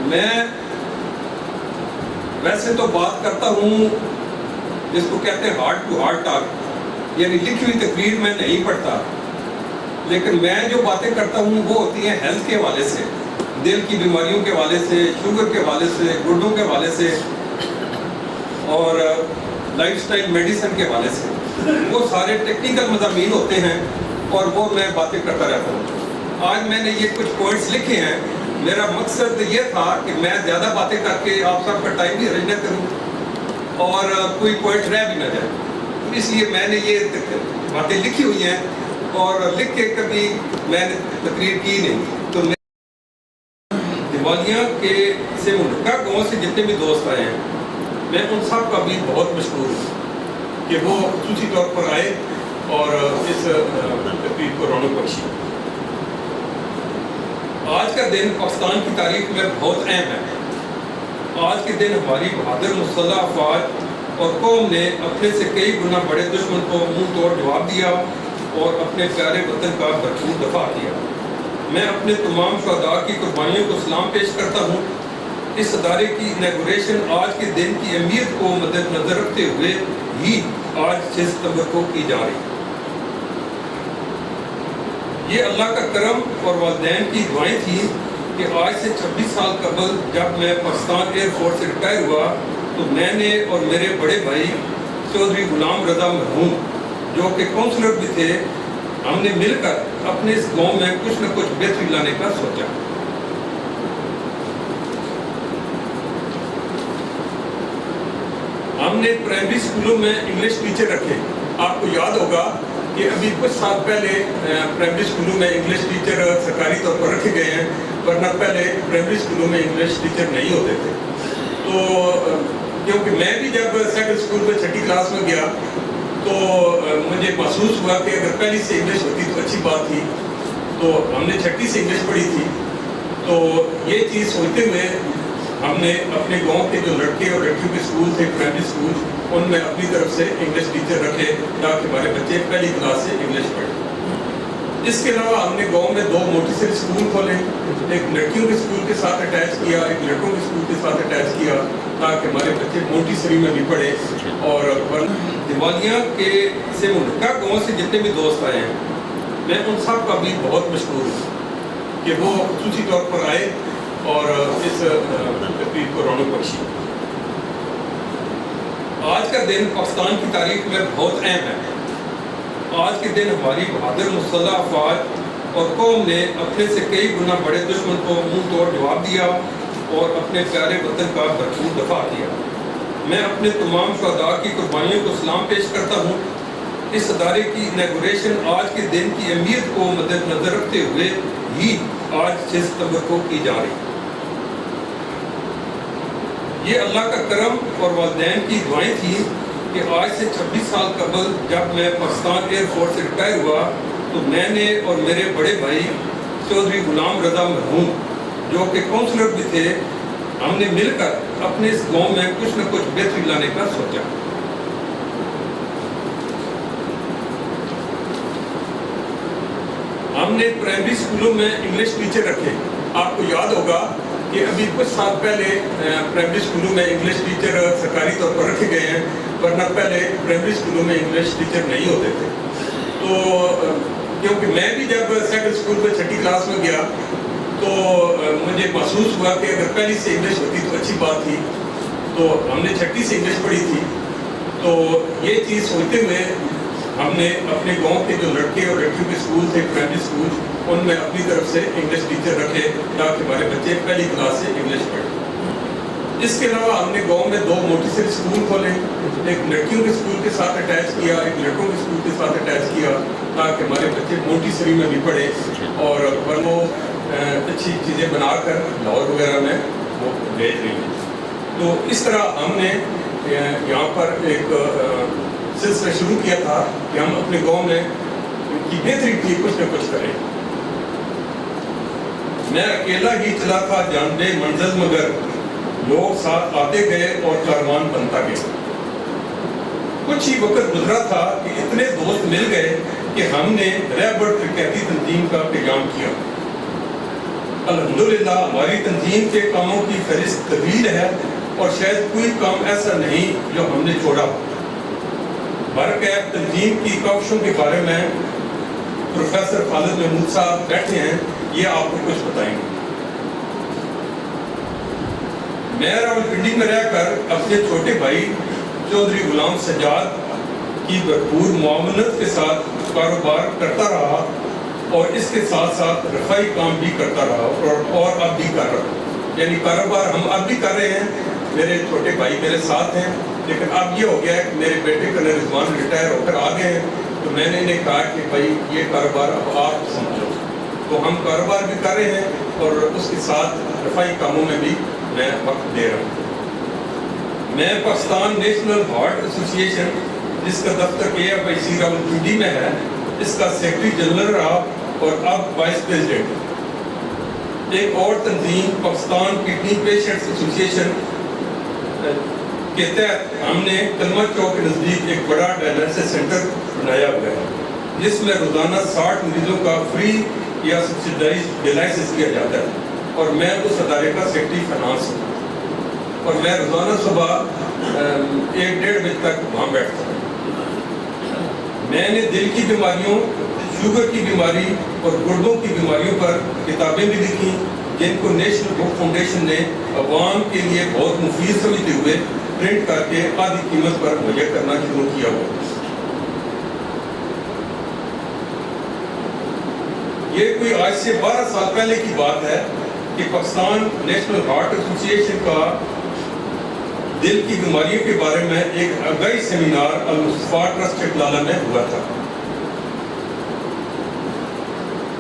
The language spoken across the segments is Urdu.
میں ویسے تو بات کرتا ہوں جس کو کہتے ہیں ہارٹ ٹو ہارٹ ٹاک، یعنی لکھی ہوئی تقریر میں نہیں پڑھتا، لیکن میں جو باتیں کرتا ہوں وہ ہوتی ہیں ہیلتھ کے حوالے سے، دل کی بیماریوں کے حوالے سے، شوگر کے حوالے سے، گردوں کے حوالے سے اور لائف سٹائل میڈیسن کے حوالے سے۔ وہ سارے ٹیکنیکل مضامین ہوتے ہیں اور وہ میں باتیں کرتا رہتا ہوں۔ آج میں نے یہ کچھ پوائنٹس لکھے ہیں، میرا مقصد یہ تھا کہ میں زیادہ باتیں کر کے آپ سب کا ٹائم بھی ارینج نہ کروں اور کوئی پوائنٹ رہ بھی نہ جائے، اس لیے میں نے یہ باتیں لکھی ہوئی ہیں اور لکھ کے کبھی میں نے تقریر کی نہیں۔ تو دیوالیاں کے سے منڈکا گاؤں سے جتنے بھی دوست آئے ہیں، میں ان سب کا بھی بہت مشکور ہوں کہ وہ خصوصی طور پر آئے اور اس تقریر کو رونق بخشی۔ آج کا دن پاکستان کی تاریخ میں بہت اہم ہے۔ آج کے دن ہماری بہادر مسلح افواج اور قوم نے اپنے سے کئی گنا بڑے دشمن کو منہ توڑ جواب دیا اور اپنے پیارے وطن کا بھرپور دفاع کیا۔ میں اپنے تمام شہداء کی قربانیوں کو سلام پیش کرتا ہوں۔ اس ادارے کی انیگوریشن آج کے دن کی اہمیت کو مد نظر رکھتے ہوئے ہی آج 6 ستمبر کو کی جا رہی ہے۔ یہ اللہ کا کرم اور والدین کی دعائیں تھیں کہ آج سے 26 سال قبل جب میں پاکستان ایئر فورس سے ریٹائر ہوا تو میں نے اور میرے بڑے بھائی چودھری غلام رضا مرحوم جو کہ کونسلر بھی تھے، ہم نے مل کر اپنے اس گاؤں میں کچھ نہ کچھ بہتری لانے کا سوچا۔ ہم نے پرائمری اسکولوں میں انگلش ٹیچر رکھے۔ آپ کو یاد ہوگا کہ ابھی کچھ سال پہلے پرائمری اسکولوں میں انگلش ٹیچر سرکاری طور پر رکھے گئے ہیں، ورنہ پہلے پرائمری اسکولوں میں انگلش ٹیچر نہیں ہوتے تھے۔ تو کیونکہ میں بھی جب سیکنڈ اسکول میں 6ٹھی کلاس میں گیا تو مجھے محسوس ہوا کہ اگر پہلی سے انگلش ہوتی تو اچھی بات تھی، تو ہم نے 6ٹھی سے انگلش پڑھی تھی۔ تو یہ چیز سوچتے ہوئے ہم نے اپنے گاؤں کے جو لڑکے اور لڑکیوں کے اسکول تھے پرائمری اسکول، ان میں اپنی طرف سے انگلش ٹیچر رکھے تاکہ ہمارے بچے پہلی کلاس سے انگلش پڑھیں۔ اس کے علاوہ ہم نے گاؤں میں 2 موٹیسری اسکول کھولے، ایک لڑکیوں کے اسکول کے ساتھ اٹیچ کیا، ایک لڑکوں کے اسکول کے ساتھ اٹیچ کیا تاکہ ہمارے بچے موٹیسری میں بھی پڑھیں۔ اور دیوالیاں کے سے منڈکا گاؤں سے جتنے بھی دوست آئے ہیں، میں ان سب کا بھی بہت مشکور ہوں کہ وہ خصوصی طور پر آئے اور اس تقریر کو رونق بخشی۔ آج کا دن پاکستان کی تاریخ میں بہت اہم ہے۔ آج کے دن ہماری بہادر مسلح افواج اور قوم نے اپنے سے کئی گنا بڑے دشمن کو منہ توڑ جواب دیا اور اپنے پیارے وطن کا بھرپور دفاع کیا۔ میں اپنے تمام شہداء کی قربانیوں کو سلام پیش کرتا ہوں۔ اس ادارے کی انیگوریشن آج کے دن کی اہمیت کو مد نظر رکھتے ہوئے ہی آج 6 ستمبر کو کی جا رہی ہے۔ یہ اللہ کا کرم اور والدین کی دعائیں تھیں کہ آج سے 26 سال قبل جب میں پاکستان ایئر فورس سے ریٹائر ہوا تو میں نے اور میرے بڑے بھائی چودھری غلام رضا مرحوم جو کہ کونسلر بھی تھے، ہم نے مل کر اپنے اس گاؤں میں کچھ نہ کچھ بہتری لانے کا سوچا۔ ہم نے پرائمری اسکولوں میں انگلش ٹیچر رکھے۔ آپ کو یاد ہوگا کہ ابھی کچھ سال پہلے پرائمری اسکولوں میں انگلش ٹیچر سرکاری طور پر رکھے گئے ہیں، ورنہ پہلے پرائمری اسکولوں میں انگلش ٹیچر نہیں ہوتے تھے۔ تو کیونکہ میں بھی جب سیکنڈ اسکول میں 6ٹھی کلاس میں گیا تو مجھے محسوس ہوا کہ اگر پہلی سے انگلش ہوتی تو اچھی بات تھی، تو ہم نے 6ٹھی سے انگلش پڑھی تھی۔ تو یہ چیز سوچتے ہوئے ہم نے اپنے گاؤں کے جو لڑکے اور لڑکیوں کے اسکول تھے پرائمری اسکول، ان میں اپنی طرف سے انگلش ٹیچر رکھے تاکہ ہمارے بچے پہلی کلاس سے انگلش پڑھیں۔ اس کے علاوہ ہم نے گاؤں میں 2 موٹیسری اسکول کھولے، ایک لڑکیوں کے اسکول کے ساتھ اٹیچ کیا، ایک لڑکوں کے اسکول کے ساتھ اٹیچ کیا تاکہ ہمارے بچے موٹیسری میں بھی پڑھیں اور وہ اچھی چیزیں بنا کر لاہور وغیرہ میں وہ بھیج رہی ہیں۔ تو اس طرح ہم نے یہاں پر ایک سلسلہ شروع کیا تھا کہ ہم اپنے گاؤں میں کی بہتری کے لیے کچھ نہ کچھ کریں۔ میں اکیلا ہی چلا تھا جانبے منزل مگر، لوگ ساتھ آتے گئے اور کاروان بنتا گیا۔ کچھ ہی وقت گزرا تھا کہ اتنے دوست مل گئے کہ ہم نے رہبر ترقیاتی تنظیم کا قیام کیا۔ الحمدللہ ہماری تنظیم کے کاموں کی فہرست طویل ہے اور شاید کوئی کام ایسا نہیں جو ہم نے چھوڑا. برکیف تنظیم کی کوششوں کے بارے میں پروفیسر خالد محمود صاحب بیٹھے ہیں, یہ آپ کو کچھ بتائیں گے. میں راولپنڈی میں رہ کر اپنے چھوٹے بھائی چودھری غلام سجاد کی بھرپور معاونت کے ساتھ کاروبار کرتا رہا اور اس کے ساتھ ساتھ رفائی کام بھی کرتا رہا اور اب بھی کر رہا ہوں. یعنی کاروبار ہم اب بھی کر رہے ہیں, میرے چھوٹے بھائی میرے ساتھ ہیں, لیکن اب یہ ہو گیا ہے کہ میرے بیٹے کرنل رضوان ریٹائر ہو کر آ گئے ہیں, تو میں نے انہیں کہا کہ بھائی یہ کاروبار اب آپ سمجھو. تو ہم کاروبار بھی کر رہے ہیں اور اس کے ساتھ رفائی کاموں میں بھی میں وقت دے رہا ہوں. میں پاکستان نیشنل ہارٹ ایسوسی ایشن, جس کا دفتر KFIC راولپنڈی میں ہے, اس کا سیکرٹری جنرل رہا اور اب وائس پریزیڈنٹ. ایک اور تنظیم پاکستان کڈنی پیشنٹس ایسوسی ایشن کے تحت ہم نے کلمہ چوک کے نزدیک ایک بڑا ڈائلسس سینٹر بنایا ہوا ہے, جس میں روزانہ 60 مریضوں کا فری یا سبسڈائز ڈائلسس کیا جاتا ہے, اور میں اس ادارے کا سیکرٹری فائنانس ہوں, اور میں روزانہ صبح 1-1:30 بجے تک وہاں بیٹھتا ہوں. میں نے دل کی بیماریوں, شوگر کی بیماری اور گردوں کی بیماریوں پر کتابیں بھی لکھی, جن کو نیشنل بک فاؤنڈیشن نے عوام کے لیے بہت مفید سمجھتے ہوئے پرنٹ کر کے آدھی قیمت پر مہیا کرنا شروع کیا ہوا. یہ کوئی آج سے 12 سال پہلے کی بات ہے کہ پاکستان نیشنل ہارٹ ایسوسی ایشن کا دل کی بیماریوں کے بارے میں ایک آگاہی سیمینار المصطفیٰ ٹرسٹ چکلالہ میں ہوا تھا.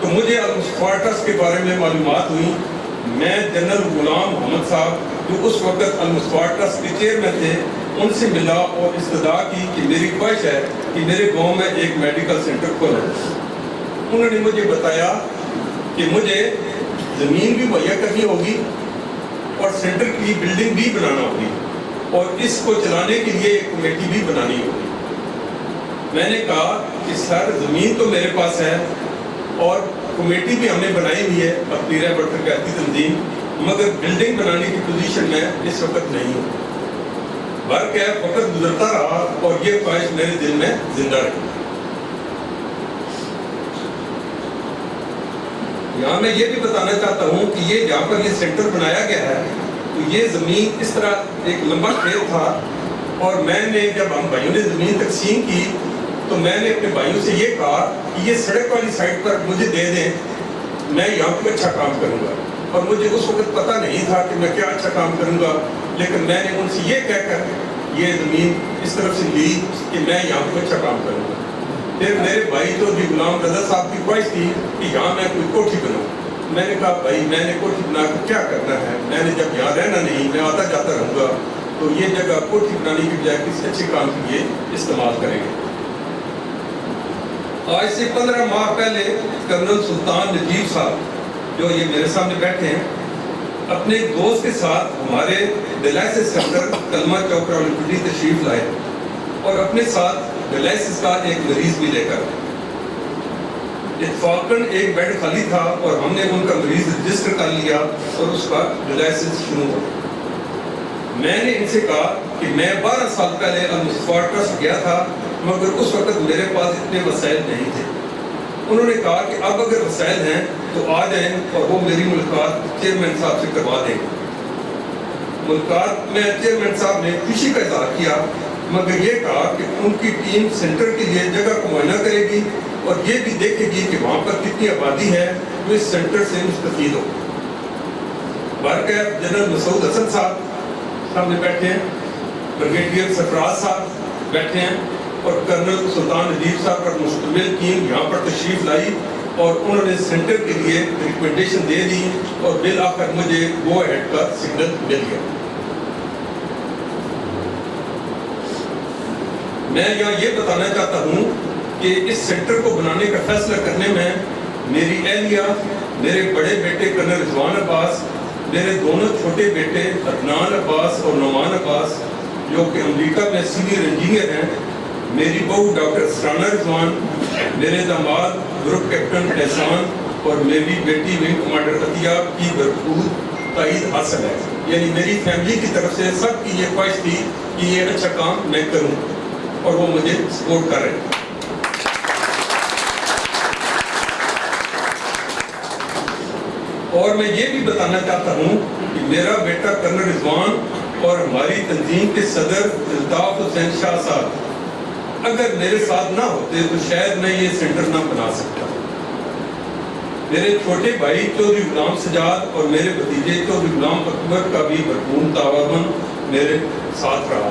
تو مجھے المصطفیٰ ٹرسٹ کے بارے میں معلومات ہوئی. میں جنرل غلام محمد صاحب, جو اس وقت المصطفیٰ ٹرسٹ کے چیئرمین تھے, ان سے ملا اور استدعا کی کہ میری خواہش ہے کہ میرے گاؤں میں ایک میڈیکل سینٹر کھولیں. انہوں نے مجھے بتایا کہ مجھے زمین بھی مہیا کرنی ہوگی اور سینٹر کی بلڈنگ بھی بنانا ہوگی, اور اس کو چلانے کے لیے ایک کمیٹی بھی بنانی ہوگی. میں نے کہا کہ سر زمین تو میرے پاس ہے اور کمیٹی بھی ہم نے بنائی ہوئی ہے اپنی رہبر ترقیاتی تنظیم, مگر بلڈنگ بنانے کی پوزیشن میں اس وقت نہیں ہوں. برکیف وقت گزرتا رہا اور یہ خواہش میرے دل میں زندہ رہی. یہاں میں یہ بھی بتانا چاہتا ہوں کہ یہ جہاں پر یہ سینٹر بنایا گیا ہے, تو یہ زمین اس طرح ایک لمبا کھیت تھا, اور میں نے جب ہم بھائیوں نے زمین تقسیم کی تو میں نے اپنے بھائیوں سے یہ کہا کہ یہ سڑک والی سائڈ پر مجھے دے دیں, میں یہاں پہ اچھا کام کروں گا. اور مجھے اس وقت پتہ نہیں تھا کہ میں کیا اچھا کام کروں گا, لیکن میں نے ان سے یہ کہہ کر یہ زمین اس طرف سے لی کہ میں یہاں پہ اچھا کام کروں گا. پھر میرے بھائی چودھری غلام رضا صاحب کی خواہش تھی کہ یہاں میں کوئی کوٹھی بناؤں. میں نے کہا بھائی میں نے کوٹھی بنا کر کیا کرنا ہے, میں نے جب یہاں رہنا نہیں, میں آتا جاتا رہوں گا, تو یہ جگہ کوٹھی بنانے کی بجائے کسی اچھے کام کے لیے استعمال کریں گے. آج سے 15 ماہ پہلے کرنل سلطان نجیب صاحب, جو یہ میرے سامنے بیٹھے ہیں, اپنے ایک دوست کے ساتھ ہمارے ڈائلسس سینٹر کلمہ چوک راولپنڈی تشریف لائے, اور اپنے ساتھ ڈائلسس کا ایک مریض بھی لے کر. اتفاقاً ایک بیڈ خالی تھا اور ہم نے ان کا مریض رجسٹر کر لیا اور اس کا ڈائلسس شروع ہو. میں نے ان سے کہا کہ میں 12 سال پہلے المصطفیٰ ٹرسٹ گیا تھا, مگر اس وقت میرے پاس اتنے وسائل نہیں تھے. انہوں نے کہا کہ اب اگر وسائل ہیں تو آ جائیں اور وہ میری ملاقات چیئرمین صاحب سے کروا دیں. ملاقات میں چیئرمین صاحب نے خوشی کا اظہار کیا, مگر یہ کہا کہ ان کی ٹیم سینٹر کے لیے جگہ کو معائنہ کرے گی اور یہ بھی دیکھے گی کہ وہاں پر کتنی آبادی ہے جو اس سینٹر سے مستفید ہو. برکیف جنرل مسعود حسن صاحب سامنے بیٹھے ہیں, بریگیڈیئر سرفراز صاحب بیٹھے ہیں, اور کرنل سلطان نجیب صاحب پر مشتمل ٹیم یہاں پر تشریف لائی اور انہوں نے سینٹر کے لیے ریکمنڈیشن دے دی اور بالآخر مجھے گو ہیڈ کا سگنل مل گیا. میں یہاں یہ بتانا چاہتا ہوں کہ اس سینٹر کو بنانے کا فیصلہ کرنے میں میری اہلیہ, میرے بڑے بیٹے کرنل رضوان عباس, میرے دونوں چھوٹے بیٹے عدنان عباس اور نعمان عباس جو کہ امریکہ میں سینئر انجینئر ہیں, میری بہو ڈاکٹر اسرانہ رضوان, میرے داماد گروپ کیپٹن احسان اور میری بیٹی ونگ کمانڈر عطیہ کی بھرپور تائید حاصل ہے. یعنی میری فیملی کی طرف سے سب کی یہ خواہش تھی کہ یہ اچھا کام میں کروں اور وہ مجھے سپورٹ کر رہے ہیں. اور میں یہ بھی بتانا چاہتا ہوں کہ میرا بیٹا کرنل رضوان اور ہماری تنظیم کے صدر الطاف حسین شاہ صاحب اگر میرے ساتھ نہ ہوتے تو شاید میں یہ سینٹر نہ بنا سکتا. میرے چھوٹے بھائی چودھری غلام سجاد اور میرے بھتیجے چودھری غلام اکبر کا بھی بھرپور تعاون میرے ساتھ رہا.